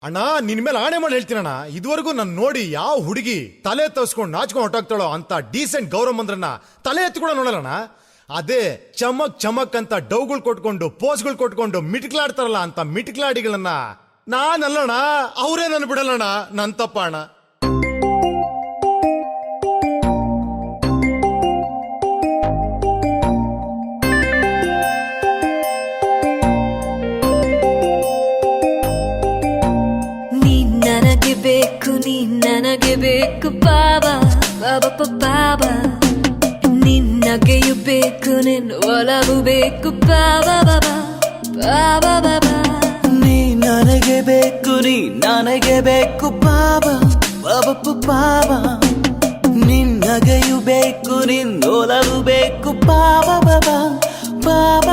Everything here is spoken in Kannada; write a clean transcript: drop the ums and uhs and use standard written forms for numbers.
ಅಣ್ಣ ನಿನ್ ಮೇಲೆ ಆಣೆ ಮಾಡಿ ಹೇಳ್ತೀನಣ್ಣ, ಇದುವರೆಗೂ ನಾನು ನೋಡಿ ಯಾವ ಹುಡುಗಿ ತಲೆ ತೋರಿಸ್ಕೊಂಡು ನಾಚ್ಕೊಂಡು ಹೊಟ್ಟಾಗ್ತಾಳೋ ಅಂತ ಡೀಸೆಂಟ್ ಗೌರವ ಮಂದ್ರನ್ನ ತಲೆ ಎತ್ತಿ ಕೂಡ ನೋಡಲ್ಲಣ್ಣ. ಅದೇ ಚಮಕ್ ಚಮಕ್ ಅಂತ ಡೌಗಳು ಕೊಟ್ಕೊಂಡು ಪೋಸ್ಗಳು ಕೊಟ್ಕೊಂಡು ಮಿಟ್ಕ್ಲಾಡ್ತಾರಲ್ಲ ಅಂತ ಮಿಟ್ಕ್ಲಾಡಿಗಳನ್ನ ನಾನಲ್ಲಣ್ಣ, ಅವರೇ ನನ್ನ ಬಿಡಲ್ಲಣ್ಣ. ನನ್ ತಪ್ಪ ಅಣ್ಣ. ಬೇಕು ನೀ ನನಗೆ ಬೇಕು ಬಾಬಾ ಬಾಬಾ ಬಾಬಾ, ನಿನ್ನಗೆಯು ಬೇಕು ನಿನ್ನ ಒಲವು ಬೇಕು ಬಾಬಾ ಬಾಬಾ ಬಾಬಾ ಬಾಬಾ. ನೀ ನನಗೆ ಬೇಕು ನೀ ನನಗೆ ಬೇಕು ಬಾಬಾ ಬಾಬಾ ಬಾಬಾ, ನಿನ್ನಗೆಯು ಬೇಕು ನಿನ್ನ ಒಲವು ಬೇಕು ಬಾಬಾ ಬಾಬಾ ಬಾಬಾ